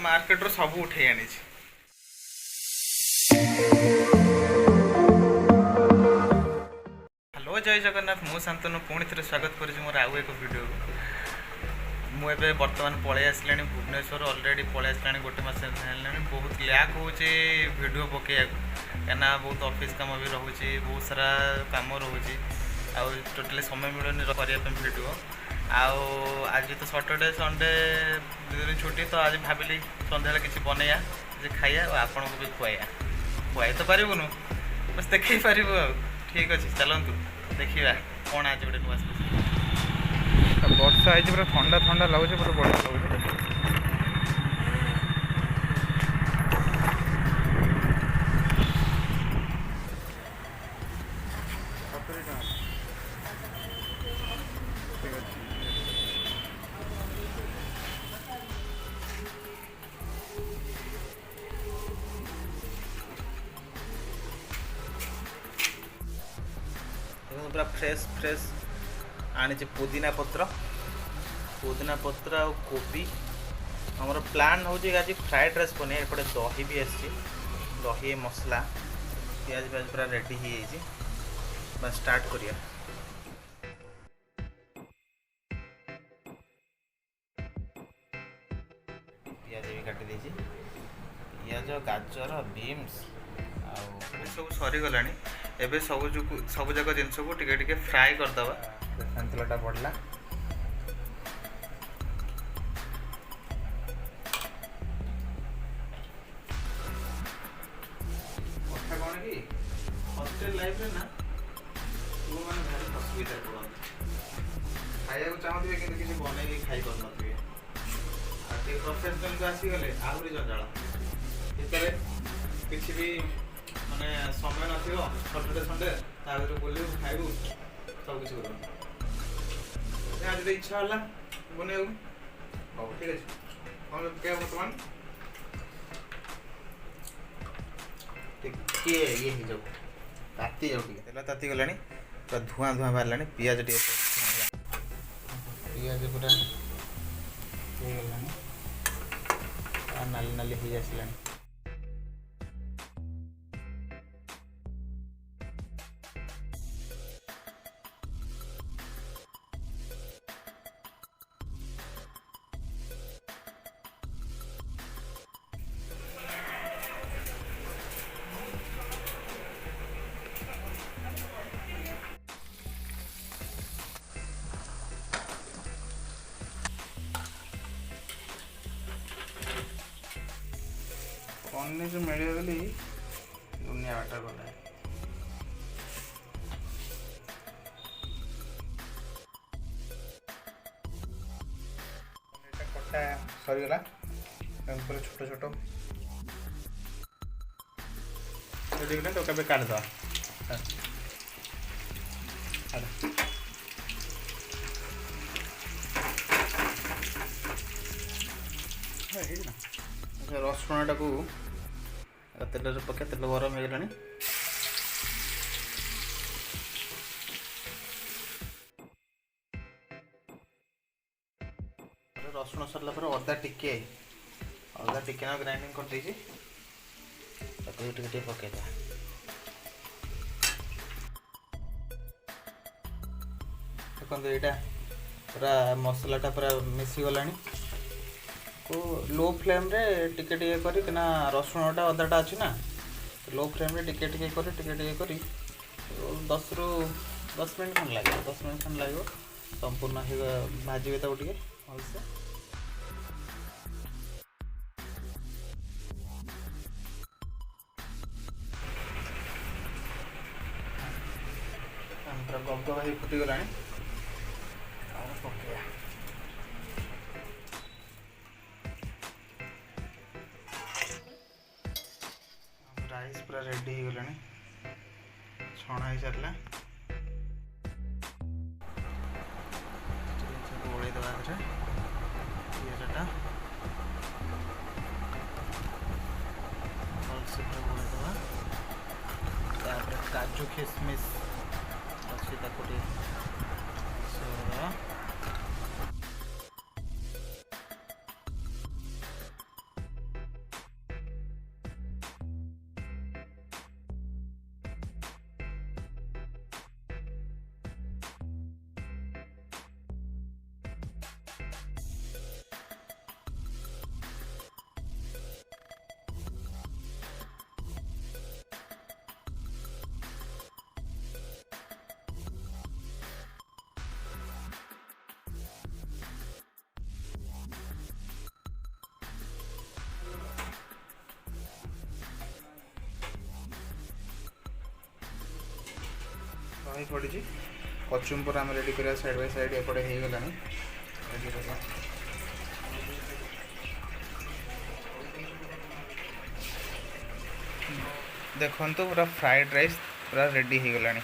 Market रो सब उठे आनी। हेलो जय जगन्नाथ मु शांतनु पुणी थे स्वागत कर मोर आउ एक वीडियो मुझे बर्तमान पलि आसला भुवनेश्वर अलरेडी पलि आसला गोटे मस बहुत लैक हो वीडियो पकड़ा कहीं बहुत ऑफिस काम भी रोचे बहुत सारा कम रोचे टोटली समय मिलूनी करने वीडियो आज तो सैटरडे संडे दिन छुट्टी तो आज भाविली सन्ध्या किसी बनैया खाइया आपन को भी खुआई तो पारूनु बस देखे पारू ठीक अच्छे चलतु देखा कौन आज गोटे नुआ वर्षा पूरा ठंडा ठंडा लगुच पूरा बढ़िया लगुच पूरा फ्रेश फ्रेश आनी पुदीना पत्र आ कोबी हमर प्लान हो आज फ्राइड राइस बने एपटे दही भी आसी दही मसला प्याज प्याज पूरा रेडी हो जाए बस स्टार्ट करिया। प्याज भी काटी देछि पियाज गाजर बीन्स सब सरीगला एबे सब जाक जिनस को टिके फ्राए करदे सन्तुलाटा बढ़ला कथा कौन कि हॉस्टल लाइफ रे ना वो मैंने भारी असुविधा पड़ते खाया चाहते कि किसी बनई खाई पारे आगे प्रोफेशनल को आसीगले आहरी जंजाल जिते किसी भी माने समय नथिबो सैटरडे संडे ता भीतर बोलू खाइबू सब किसी करूँ आज इच्छा है बने हाँ ठीक है कौन क्या बर्तमान टे ये हो ताती जाऊ टे तेल ताती गला पूरा धुआं धुआं बाहर पियाज टे पियाज पूरा नाली नाली हो आसला पन्नी जो मिले बोली दुनिया बाटा गला कटा सरीगला छोट छोट तो कभी काट दवा रसुणटा को तेल पके तेल गरम हो गलानी रसुण सरला पर अदा टिके ना ग्राइंडिंग कर देछि ताको टिके पके दा देखो एटा पूरा मसलाटा पूरा मिसी गलानी को लो फ्लेम रे टिके टिके करी कि रसुणटा अदाटा अच्छी ना लो फ्लेम रे टिके टिके करी 10 ରୁ 10 मिनट खन लगे 10 मिनट खन लगे संपूर्ण भाजी तो टे भलसे पूरा गबगबा ही फुटीगला पकड़ा राइस पूरा रेडी हो गलानी छणा ही सारा ओढ़े दवा पियाजटा भलसे ओढ़े दवा काजू किशमिश अच्छी ताको ହେଇ ପଡ଼ିଛି। କଚୁମ୍ବର ଆମେ ରେଡ଼ି କରିବା ସାଇଡ଼୍ ବାଇ ସାଇଡ଼୍ ଏପଟେ ହେଇଗଲାଣି। ରେଡ଼ି କରିବା। ଦେଖନ୍ତୁ ପୁରା ଫ୍ରାଏଡ଼୍ ରାଇସ୍ ପୁରା ରେଡ଼ି ହେଇଗଲାଣି।